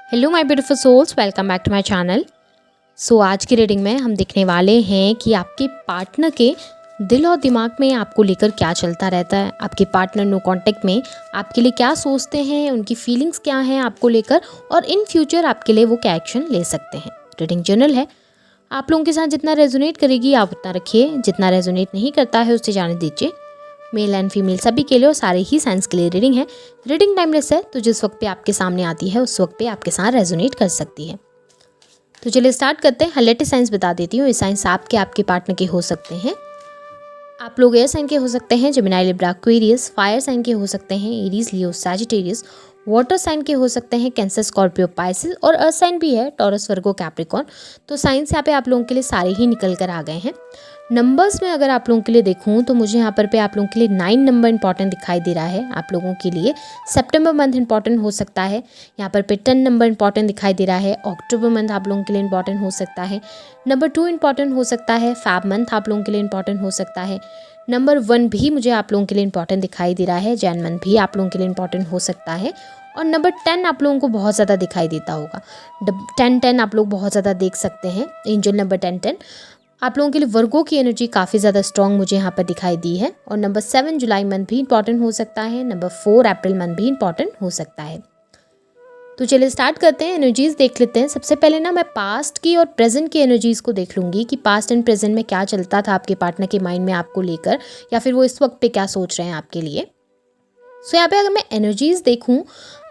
Hello my beautiful souls, welcome back to my channel. आज की reading में हम देखने वाले हैं कि आपके पार्टनर के दिल और दिमाग में आपको लेकर क्या चलता रहता है। आपके पार्टनर नो कांटेक्ट में आपके लिए क्या सोचते हैं, उनकी फीलिंग्स क्या हैं आपको लेकर, और इन फ्यूचर आपके लिए वो क्या एक्शन ले सकते हैं। रीडिंग जनरल है, आप लोगों के साथ जितना रेजोनेट करेगी आप उतना रखिए, जितना रेजोनेट नहीं करता है उससे जाने दीजिए। मेल एंड फीमेल सभी के लिए और सारे ही साइंस के लिए रीडिंग है। रीडिंग टाइमलेस है, तो जिस वक्त पे आपके सामने आती है उस वक्त पे आपके साथ रेजोनेट कर सकती है। तो चलिए स्टार्ट करते हैं। लेटेस्ट साइंस बता देती हूँ। ये साइंस आपके पार्टनर के हो सकते हैं। आप लोग एयर साइन के हो सकते हैं, Gemini, Libra, Aquarius. Fire sign के हो सकते हैं, Aries, Leo, Sagittarius. Water sign के हो सकते हैं, कैंसर, स्कॉर्पियो, पाइसिस। और अर्थ साइन भी है, टॉरस, वर्गो, कैप्रिकॉर्न। तो साइंस यहाँ पे आप लोगों के लिए सारे ही निकल कर आ गए हैं। नंबर्स में अगर आप लोगों के लिए देखूं तो मुझे यहाँ पर आप लोगों के लिए 9 नंबर इंपॉर्टेंट दिखाई दे रहा है। आप लोगों के लिए सितंबर मंथ इंपॉर्टेंट हो सकता है। यहाँ पर 10 नंबर इंपॉर्टेंट दिखाई दे रहा है। अक्टूबर मंथ आप लोगों के लिए इंपॉर्टेंट हो सकता है। नंबर 2 इंपॉर्टेंट हो सकता है। फैब मंथ आप लोगों के लिए इंपॉर्टेंट हो सकता है। नंबर 1 भी मुझे आप लोगों के लिए इंपॉर्टेंट दिखाई दे रहा है। जैन मंथ भी आप लोगों के लिए इंपॉर्टेंट हो सकता है। और नंबर 10 आप लोगों को बहुत ज़्यादा दिखाई देता होगा। 10 आप लोग बहुत ज़्यादा देख सकते हैं। एंजल नंबर 10 आप लोगों के लिए वर्गो की एनर्जी काफ़ी ज़्यादा स्ट्रॉन्ग मुझे यहाँ पर दिखाई दी है। और नंबर 7 जुलाई मंथ भी इंपॉर्टेंट हो सकता है। नंबर 4 अप्रैल मंथ भी इंपॉर्टेंट हो सकता है। तो चलिए स्टार्ट करते हैं, एनर्जीज देख लेते हैं। सबसे पहले ना मैं पास्ट की और प्रेजेंट की एनर्जीज को देख लूँगी कि पास्ट एंड प्रेजेंट में क्या चलता था आपके पार्टनर के माइंड में आपको लेकर, या फिर वो इस वक्त पे क्या सोच रहे हैं आपके लिए। यहाँ पे अगर मैं एनर्जीज देखूं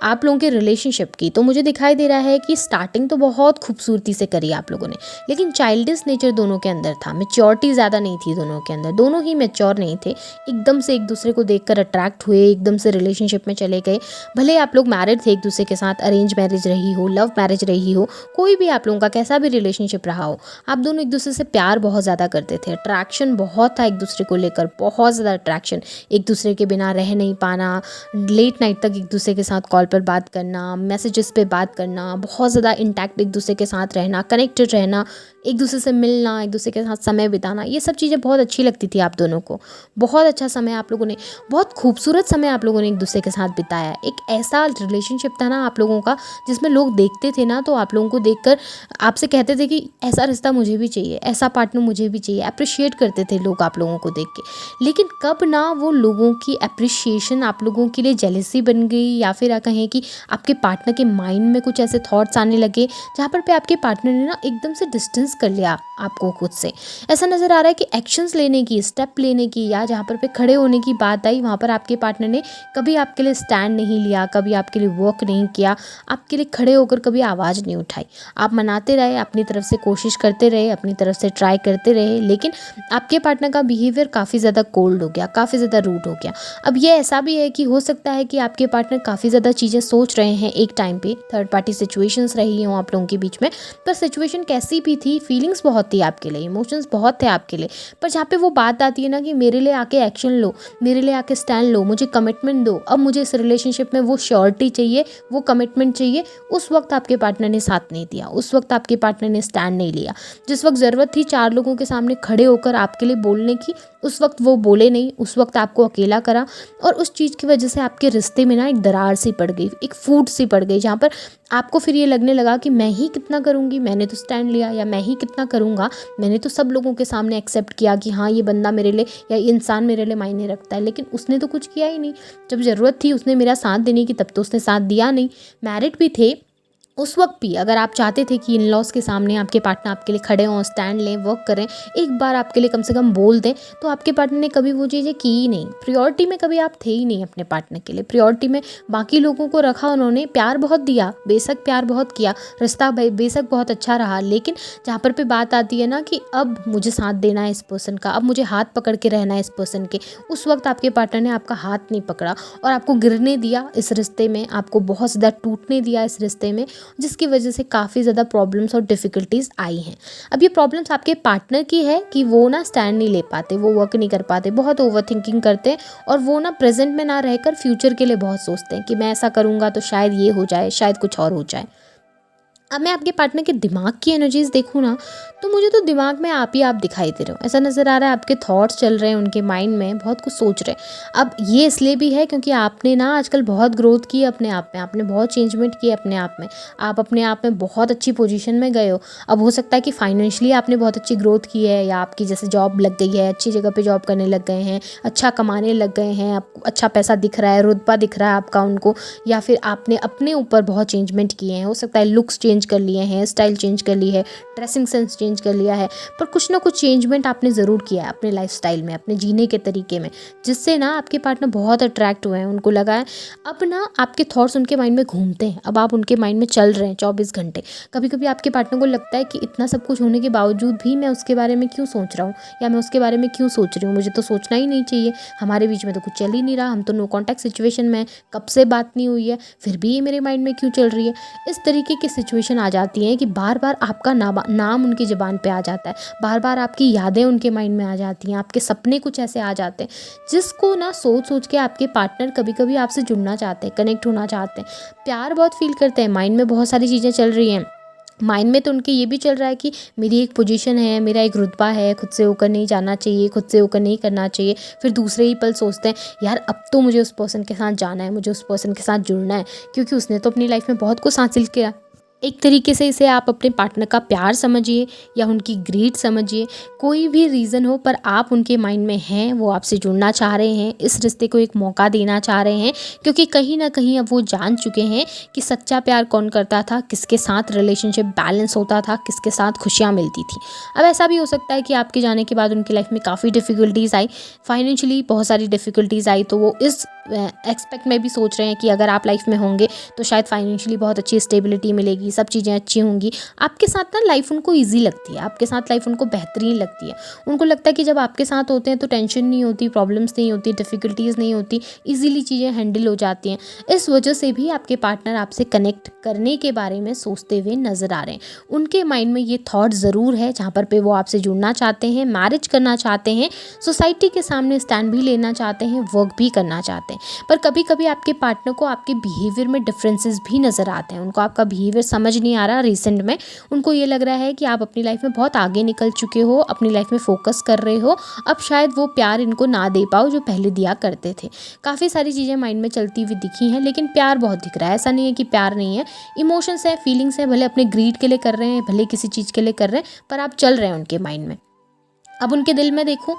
आप लोगों के रिलेशनशिप की, तो मुझे दिखाई दे रहा है कि स्टार्टिंग तो बहुत खूबसूरती से करी आप लोगों ने, लेकिन चाइल्डिश नेचर दोनों के अंदर था। मैच्योरिटी ज़्यादा नहीं थी दोनों के अंदर। दोनों ही मैच्योर नहीं थे। एकदम से एक दूसरे को देखकर अट्रैक्ट हुए, एकदम से रिलेशनशिप में चले गए। भले आप लोग मैरिड थे एक दूसरे के साथ, अरेंज मैरिज रही हो, लव मैरिज रही हो, कोई भी आप लोगों का कैसा भी रिलेशनशिप रहा हो, आप दोनों एक दूसरे से प्यार बहुत ज़्यादा करते थे। अट्रैक्शन बहुत था एक दूसरे को लेकर, बहुत ज़्यादा अट्रैक्शन। एक दूसरे के बिना रह नहीं पाना, लेट नाइट तक एक दूसरे के साथ कॉल पर बात करना, मैसेजेस पे बात करना, बहुत ज़्यादा इंटैक्ट एक दूसरे के साथ रहना, कनेक्टेड रहना, एक दूसरे से मिलना, एक दूसरे के साथ समय बिताना, ये सब चीज़ें बहुत अच्छी लगती थी आप दोनों को। बहुत अच्छा समय आप लोगों ने, बहुत खूबसूरत समय आप लोगों ने एक दूसरे के साथ बिताया। एक ऐसा रिलेशनशिप था ना आप लोगों का जिसमें लोग देखते थे ना तो आप लोगों को देखकर आपसे कहते थे कि ऐसा रिश्ता मुझे भी चाहिए, ऐसा पार्टनर मुझे भी चाहिए। अप्रिशिएट करते थे लोग आप लोगों को देख के। लेकिन कब ना वो लोगों की अप्रिशिएशन आप लोगों के लिए जेलसी बन गई, या फिर कहें कि आपके पार्टनर के माइंड में कुछ ऐसे थॉट्स आने लगे जहाँ पर आपके पार्टनर ने ना एकदम से डिस्टेंस कर लिया आपको खुद से। ऐसा नज़र आ रहा है कि एक्शंस लेने की, स्टेप लेने की, या जहाँ पर खड़े होने की बात आई वहाँ पर आपके पार्टनर ने कभी आपके लिए स्टैंड नहीं लिया, कभी आपके लिए वर्क नहीं किया, आपके लिए खड़े होकर कभी आवाज़ नहीं उठाई। आप मनाते रहे, अपनी तरफ से कोशिश करते रहे, अपनी तरफ से ट्राई करते रहे, लेकिन आपके पार्टनर का बिहेवियर काफ़ी ज़्यादा कोल्ड हो गया, काफ़ी ज़्यादा रूड हो गया। अब ये ऐसा भी है कि हो सकता है कि आपके पार्टनर काफ़ी ज़्यादा चीज़ें सोच रहे हैं एक टाइम पे, थर्ड पार्टी सिचुएशंस रही हों आप लोगों के बीच में, पर सिचुएशन कैसी भी थी, फीलिंग्स बहुत थी आपके लिए, इमोशंस बहुत थे आपके लिए, पर जहाँ पे वो बात आती है ना कि मेरे लिए आके एक्शन लो, मेरे लिए आके स्टैंड लो, मुझे कमिटमेंट दो, अब मुझे इस रिलेशनशिप में वो श्योरिटी चाहिए, वो कमिटमेंट चाहिए, उस वक्त आपके पार्टनर ने साथ नहीं दिया, उस वक्त आपके पार्टनर ने स्टैंड नहीं लिया। जिस वक्त ज़रूरत थी 4 लोगों के सामने खड़े होकर आपके लिए बोलने की, उस वक्त वो बोले नहीं, उस वक्त आपको अकेला करा, और उस चीज़ की वजह से आपके रिश्ते में ना एक दरार सी पड़ गई, एक फूट सी पड़ गई, जहाँ पर आपको फिर ये लगने लगा कि मैं ही कितना करूँगी, मैंने तो स्टैंड लिया, या मैं ही कितना करूँगा, मैंने तो सब लोगों के सामने एक्सेप्ट किया कि हाँ ये बंदा मेरे लिए या ये इंसान मेरे लिए मायने रखता है, लेकिन उसने तो कुछ किया ही नहीं। जब ज़रूरत थी उसने मेरा साथ देने की, तब तो उसने साथ दिया नहीं। मैरिड भी थे उस वक्त भी, अगर आप चाहते थे कि इन लॉज के सामने आपके पार्टनर आपके लिए खड़े हों, स्टैंड लें, वर्क करें, एक बार आपके लिए कम से कम बोल दें, तो आपके पार्टनर ने कभी वो चीज़ें की ही नहीं। प्रियोरिटी में कभी आप थे ही नहीं अपने पार्टनर के लिए। प्रियोरिटी में बाकी लोगों को रखा उन्होंने, प्यार बहुत दिया, बेशक प्यार बहुत किया, रिश्ता बेशक बहुत अच्छा रहा, लेकिन जहाँ पर बात आती है ना कि अब मुझे साथ देना है इस पर्सन का, अब मुझे हाथ पकड़ के रहना है इस पर्सन के, उस वक्त आपके पार्टनर ने आपका हाथ नहीं पकड़ा और आपको गिरने दिया इस रिश्ते में, आपको बहुत ज़्यादा टूटने दिया इस रिश्ते में, जिसकी वजह से काफ़ी ज़्यादा प्रॉब्लम्स और डिफ़िकल्टीज़ आई हैं। अब ये प्रॉब्लम्स आपके पार्टनर की है कि वो ना स्टैंड नहीं ले पाते, वो वर्क नहीं कर पाते, बहुत ओवर थिंकिंग करते हैं, और वो ना प्रेजेंट में ना रहकर फ्यूचर के लिए बहुत सोचते हैं कि मैं ऐसा करूँगा तो शायद ये हो जाए, शायद कुछ और हो जाए। अब मैं आपके पार्टनर के दिमाग की एनर्जीज़ देखूँ ना, तो मुझे तो दिमाग में आप ही आप दिखाई दे रहे हो। ऐसा नज़र आ रहा है आपके थॉट्स चल रहे हैं उनके माइंड में, बहुत कुछ सोच रहे हैं। अब ये इसलिए भी है क्योंकि आपने ना आजकल बहुत ग्रोथ की है अपने आप में, आपने बहुत चेंजमेंट की है अपने आप में। आप अपने आप में बहुत अच्छी पोजीशन में गए हो। अब हो सकता है कि फाइनेंशियली आपने बहुत अच्छी ग्रोथ की है, या आपकी जैसे जॉब लग गई है, अच्छी जगह पे जॉब करने लग गए हैं, अच्छा कमाने लग गए हैं, आपको अच्छा पैसा दिख रहा है, रुतबा दिख रहा है आपका उनको, या फिर आपने अपने ऊपर बहुत चेंजमेंट किए हैं। हो सकता है लुक्स चेंज कर लिए हैं, स्टाइल चेंज कर ली है, ड्रेसिंग सेंस चेंज कर लिया है, पर कुछ ना कुछ चेंजमेंट आपने ज़रूर किया है अपने लाइफस्टाइल में, अपने जीने के तरीके में, जिससे ना आपके पार्टनर बहुत अट्रैक्ट हुए हैं। उनको लगा है अब ना आपके थॉट्स उनके माइंड में घूमते हैं, अब आप उनके माइंड में चल रहे हैं 24 घंटे। कभी कभी आपके पार्टनर को लगता है कि इतना सब कुछ होने के बावजूद भी मैं उसके बारे में क्यों सोच रहा हूँ, या मैं उसके बारे में क्यों सोच रही हूँ, मुझे तो सोचना ही नहीं चाहिए, हमारे बीच में तो कुछ चल ही नहीं रहा, हम तो नो कॉन्टैक्ट सिचुएशन में हैं, कब से बात नहीं हुई है, फिर भी ये मेरे माइंड में क्यों चल रही है। इस तरीके की सिचुएशन आ जाती है कि बार बार आपका नाम उनकी ज़बान पे आ जाता है, बार बार आपकी यादें उनके माइंड में आ जाती हैं, आपके सपने कुछ ऐसे आ जाते हैं जिसको ना सोच सोच के आपके पार्टनर कभी कभी आपसे जुड़ना चाहते हैं, कनेक्ट होना चाहते हैं, प्यार बहुत फील करते हैं। माइंड में बहुत सारी चीज़ें चल रही हैं, माइंड में तो उनके ये भी चल रहा है कि मेरी एक पोजीशन है, मेरा एक रुतबा है, खुद से होकर नहीं जाना चाहिए, खुद से होकर नहीं करना चाहिए। फिर दूसरे ही पल सोचते हैं यार अब तो मुझे उस पर्सन के साथ जाना है, मुझे उस पर्सन के साथ जुड़ना है, क्योंकि उसने तो अपनी लाइफ में बहुत कुछ हासिल किया। एक तरीके से इसे आप अपने पार्टनर का प्यार समझिए या उनकी ग्रीड समझिए, कोई भी रीज़न हो, पर आप उनके माइंड में हैं, वो आपसे जुड़ना चाह रहे हैं, इस रिश्ते को एक मौका देना चाह रहे हैं, क्योंकि कहीं ना कहीं अब वो जान चुके हैं कि सच्चा प्यार कौन करता था, किसके साथ रिलेशनशिप बैलेंस होता था, किसके साथ खुशियाँ मिलती थी। अब ऐसा भी हो सकता है कि आपके जाने के बाद उनकी लाइफ में काफ़ी डिफ़िकल्टीज़ आई, फाइनेंशियली बहुत सारी डिफ़िकल्टीज़ आई, तो वो इस एक्सपेक्ट में भी सोच रहे हैं कि अगर आप लाइफ में होंगे तो शायद फाइनेंशियली बहुत अच्छी स्टेबिलिटी मिलेगी, सब चीज़ें अच्छी होंगी, आपके साथ ना लाइफ उनको ईजी लगती है, आपके साथ लाइफ उनको बेहतरीन लगती है। उनको लगता है कि जब आपके साथ होते हैं तो टेंशन नहीं होती, प्रॉब्लम्स नहीं होती, डिफ़िकल्टीज़ नहीं होती, ईजीली चीज़ें हैंडल हो जाती हैं। इस वजह से भी आपके पार्टनर आपसे कनेक्ट करने के बारे में सोचते हुए नज़र आ रहे हैं। उनके माइंड में ये थॉट ज़रूर है जहाँ पर पे वो आपसे जुड़ना चाहते हैं, मैरिज करना चाहते हैं, सोसाइटी के सामने स्टैंड भी लेना चाहते हैं, वर्क भी करना चाहते हैं। पर कभी कभी आपके पार्टनर को आपके बिहेवियर में डिफरेंसेस भी नज़र आते हैं, उनको आपका बिहेवियर समझ नहीं आ रहा रिसेंट में, उनको ये लग रहा है कि आप अपनी लाइफ में बहुत आगे निकल चुके हो, अपनी लाइफ में फोकस कर रहे हो, अब शायद वो प्यार इनको ना दे पाओ जो पहले दिया करते थे। काफ़ी सारी चीज़ें माइंड में चलती हुई दिखी हैं, लेकिन प्यार बहुत दिख रहा है, ऐसा नहीं है कि प्यार नहीं है, इमोशंस है, फीलिंग्स है, भले अपने ग्रीड के लिए कर रहे हैं, भले किसी चीज़ के लिए कर रहे हैं, पर आप चल रहे हैं उनके माइंड में। अब उनके दिल में देखूं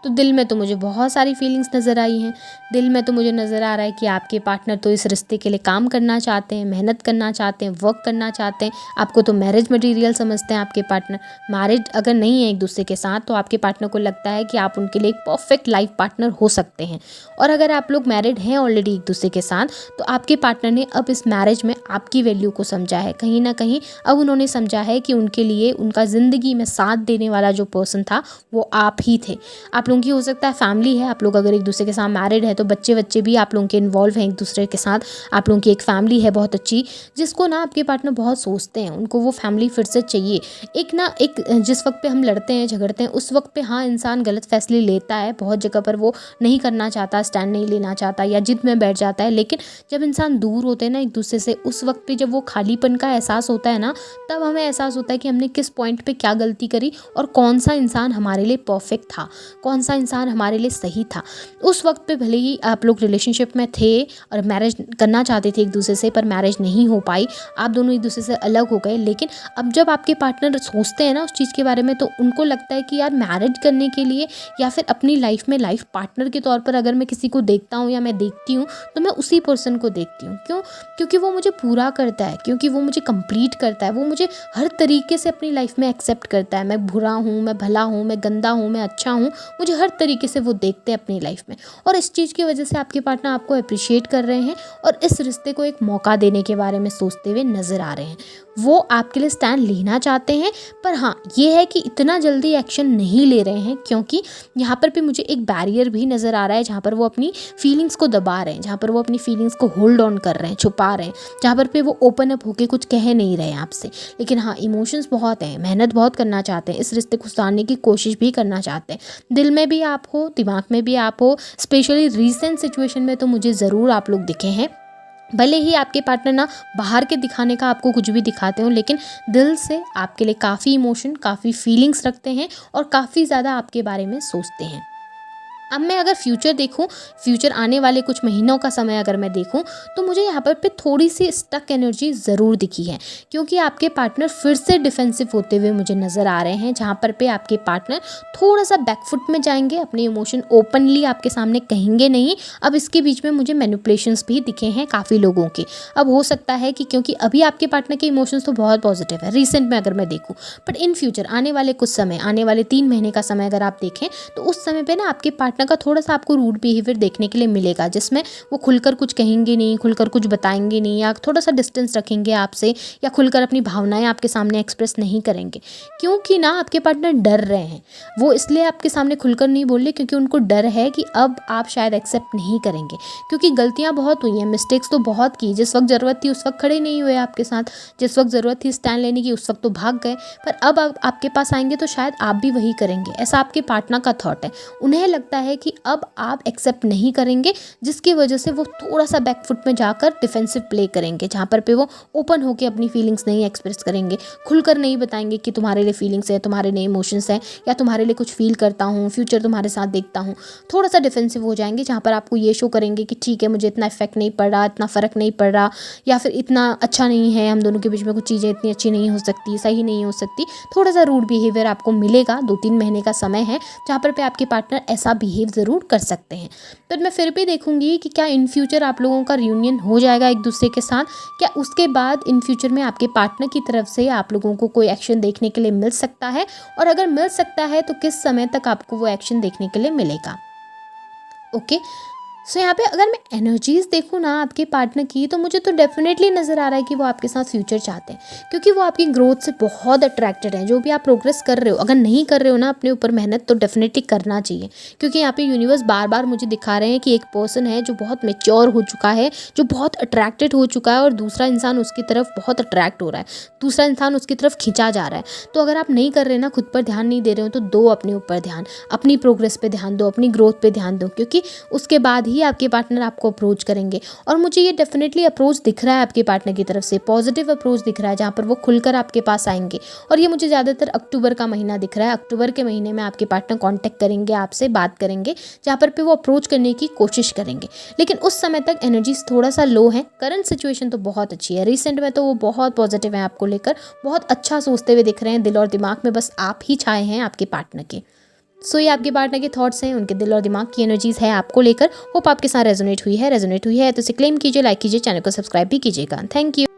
तो दिल में तो मुझे बहुत सारी फीलिंग्स नज़र आई हैं। दिल में तो मुझे नज़र आ रहा है कि आपके पार्टनर तो इस रिश्ते के लिए काम करना चाहते हैं, मेहनत करना चाहते हैं, वर्क करना चाहते हैं। आपको तो मैरिज मटेरियल समझते हैं आपके पार्टनर। मैरिज अगर नहीं है एक दूसरे के साथ तो आपके पार्टनर को लगता है कि आप उनके लिए एक परफेक्ट लाइफ पार्टनर हो सकते हैं। और अगर आप लोग मैरिड हैं ऑलरेडी एक दूसरे के साथ, तो आपके पार्टनर ने अब इस मैरिज में आपकी वैल्यू को समझा है। कहीं ना कहीं अब उन्होंने समझा है कि उनके लिए उनका ज़िंदगी में साथ देने वाला जो पर्सन था वो आप ही थे। आप लोगों की हो सकता है फैमिली है, आप लोग अगर एक दूसरे के साथ मैरिड है तो बच्चे भी आप लोगों के इन्वॉल्व हैं एक दूसरे के साथ, आप लोगों की एक फैमिली है बहुत अच्छी, जिसको ना आपके पार्टनर बहुत सोचते हैं, उनको वो फैमिली फिर से चाहिए। एक जिस वक्त पे हम लड़ते हैं झगड़ते हैं उस वक्त पे हाँ इंसान गलत फैसले लेता है, बहुत जगह पर वो नहीं करना चाहता, स्टैंड नहीं लेना चाहता या जिद में बैठ जाता है, लेकिन जब इंसान दूर होते हैं ना एक दूसरे से, उस वक्त पे जब वो खालीपन का एहसास होता है ना, तब हमें एहसास होता है कि हमने किस पॉइंट पे क्या गलती करी और कौन सा इंसान हमारे लिए परफेक्ट था, कौन सा इंसान हमारे लिए सही था। उस वक्त पे भले ही आप लोग रिलेशनशिप में थे और मैरिज करना चाहते थे एक दूसरे से, पर मैरिज नहीं हो पाई, आप दोनों एक दूसरे से अलग हो गए, लेकिन अब जब आपके पार्टनर सोचते हैं ना उस चीज़ के बारे में, तो उनको लगता है कि यार मैरिज करने के लिए या फिर अपनी लाइफ में लाइफ पार्टनर के तौर पर अगर मैं किसी को देखता हूँ या मैं देखती हूँ तो मैं उसी पर्सन को देखती हूँ। क्यों? क्योंकि वो मुझे पूरा करता है, क्योंकि वो मुझे कंप्लीट करता है, वो मुझे हर तरीके से अपनी लाइफ में एक्सेप्ट करता है। मैं बुरा हूँ, मैं भला हूँ, मैं गंदा हूँ, मैं अच्छा हूँ, मुझे हर तरीके से वो देखते हैं अपनी लाइफ में। और इस चीज़ की वजह से आपके पार्टनर आपको अप्रिशिएट कर रहे हैं और इस रिश्ते को एक मौका देने के बारे में सोचते हुए नज़र आ रहे हैं। वो आपके लिए स्टैंड लेना चाहते हैं, पर हाँ ये है कि इतना जल्दी एक्शन नहीं ले रहे हैं, क्योंकि यहाँ पर भी मुझे एक बैरियर भी नज़र आ रहा है जहाँ पर वो अपनी फीलिंग्स को दबा रहे हैं, जहाँ पर वो अपनी फीलिंग्स को होल्ड ऑन कर रहे हैं, छुपा रहे हैं, जहाँ पर वो ओपन अप होके कुछ कह नहीं रहे हैं आपसे। लेकिन हाँ इमोशंस बहुत हैं, मेहनत बहुत करना चाहते हैं, इस रिश्ते को सुधारने की कोशिश भी करना चाहते हैं। दिल में भी आप हो, दिमाग में भी आप हो, स्पेशली रीसेंट सिचुएशन में तो मुझे ज़रूर आप लोग दिखे हैं। भले ही आपके पार्टनर ना बाहर के दिखाने का आपको कुछ भी दिखाते हो, लेकिन दिल से आपके लिए काफ़ी इमोशन, काफ़ी फीलिंग्स रखते हैं और काफ़ी ज़्यादा आपके बारे में सोचते हैं। अब मैं अगर फ्यूचर देखूं, फ्यूचर आने वाले कुछ महीनों का समय अगर मैं देखूं, तो मुझे यहाँ पर पे थोड़ी सी स्टक एनर्जी ज़रूर दिखी है, क्योंकि आपके पार्टनर फिर से डिफेंसिव होते हुए मुझे नज़र आ रहे हैं, जहाँ पर पे आपके पार्टनर थोड़ा सा बैकफुट में जाएंगे, अपने इमोशन ओपनली आपके सामने कहेंगे नहीं। अब इसके बीच में मुझे मैनिपुलेशंस भी दिखे हैं काफ़ी लोगों के। अब हो सकता है कि क्योंकि अभी आपके पार्टनर के इमोशंस तो बहुत पॉजिटिव है रिसेंट में अगर मैं देखूँ, बट इन फ्यूचर आने वाले कुछ समय, आने वाले 3 महीने का समय अगर आप देखें, तो उस समय पे ना आपके पार्टनर का थोड़ा सा आपको रूड बिहेवियर देखने के लिए मिलेगा, जिसमें वो खुलकर कुछ कहेंगे नहीं, खुलकर कुछ बताएंगे नहीं, या थोड़ा सा डिस्टेंस रखेंगे आपसे, या खुलकर अपनी भावनाएं आपके सामने एक्सप्रेस नहीं करेंगे, क्योंकि ना आपके पार्टनर डर रहे हैं। वो इसलिए आपके सामने खुलकर नहीं बोल रहे क्योंकि उनको डर है कि अब आप शायद एक्सेप्ट नहीं करेंगे, क्योंकि गलतियां बहुत हुई हैं, मिस्टेक्स तो बहुत की। जिस वक्त ज़रूरत थी उस वक्त खड़े नहीं हुए आपके साथ, जिस वक्त ज़रूरत थी स्टैंड लेने की उस वक्त तो भाग गए, पर अब आपके पास आएंगे तो शायद आप भी वही करेंगे, ऐसा आपके पार्टनर का थॉट है। उन्हें लगता है कि अब आप एक्सेप्ट नहीं करेंगे, जिसकी वजह से वो थोड़ा सा बैकफुट में जाकर डिफेंसिव प्ले करेंगे, जहाँ पर पे वो ओपन होकर अपनी फीलिंग्स नहीं एक्सप्रेस करेंगे, खुलकर नहीं बताएंगे कि तुम्हारे लिए फीलिंग्स है, तुम्हारे लिए इमोशंस है, या तुम्हारे लिए कुछ फील करता हूँ, फ्यूचर तुम्हारे साथ देखता हूँ। थोड़ा सा डिफेंसिव हो जाएंगे, जहाँ पर आपको ये शो करेंगे कि ठीक है, मुझे इतना इफेक्ट नहीं पड़ रहा, इतना फ़र्क नहीं पड़ रहा, या फिर इतना अच्छा नहीं है, हम दोनों के बीच में कुछ चीज़ें इतनी अच्छी नहीं हो सकती, सही नहीं हो सकती। थोड़ा सा रूड बिहेवियर आपको मिलेगा, 2-3 महीने का समय है जहाँ पर पे आपके पार्टनर ऐसा बिहेव ज़रूर कर सकते हैं। पर मैं फिर भी देखूंगी कि क्या इन फ्यूचर आप लोगों का रियूनियन हो जाएगा एक दूसरे के साथ, क्या उसके बाद इन फ्यूचर में आपके पार्टनर की तरफ से आप लोगों को कोई एक्शन देखने के लिए मिल सकता है, और अगर मिल सकता है तो किस समय तक आपको वो एक्शन देखने के लिए मिलेगा। ओके, सो यहाँ पे अगर मैं एनर्जीज़ देखूँ ना आपके पार्टनर की, तो मुझे तो डेफिनेटली नज़र आ रहा है कि वो आपके साथ फ्यूचर चाहते हैं, क्योंकि वो आपकी ग्रोथ से बहुत अट्रैक्टेड हैं। जो भी आप प्रोग्रेस कर रहे हो, अगर नहीं कर रहे हो ना अपने ऊपर मेहनत, तो डेफिनेटली करना चाहिए, क्योंकि यहाँ पे यूनिवर्स बार बार मुझे दिखा रहे हैं कि एक पर्सन है जो बहुत मेच्योर हो चुका है, जो बहुत अट्रैक्टेड हो चुका है, और दूसरा इंसान उसकी तरफ बहुत अट्रैक्ट हो रहा है, दूसरा इंसान उसकी तरफ खींचा जा रहा है। तो अगर आप नहीं कर रहे ना, खुद पर ध्यान नहीं दे रहे हो, तो दो अपने ऊपर ध्यान, अपनी प्रोग्रेस पे ध्यान दो, अपनी ग्रोथ पे ध्यान दो, क्योंकि उसके बाद ही आपके पार्टनर आपको अप्रोच करेंगे। और मुझे ये डेफिनेटली अप्रोच दिख रहा है आपके पार्टनर की तरफ से, पॉजिटिव अप्रोच दिख रहा है, जहाँ पर वो खुलकर आपके पास आएंगे। और ये मुझे ज़्यादातर अक्टूबर का महीना दिख रहा है। अक्टूबर के महीने में आपके पार्टनर कांटेक्ट करेंगे, आपसे बात करेंगे, जहाँ पर वो अप्रोच करने की कोशिश करेंगे। लेकिन उस समय तक एनर्जीज थोड़ा सा लो है। करंट सिचुएशन तो बहुत अच्छी है, रिसेंट में तो वो बहुत पॉजिटिव है, आपको लेकर बहुत अच्छा सोचते हुए दिख रहे हैं। दिल और दिमाग में बस आप ही छाए हैं आपके पार्टनर के। सो ये आपके पार्टनर के थॉट्स हैं, उनके दिल और दिमाग की एनर्जीज है आपको लेकर। होप आपके साथ रेजोनेट हुई है तो इसे क्लेम कीजिए, लाइक कीजिए, चैनल को सब्सक्राइब भी कीजिएगा। Thank you.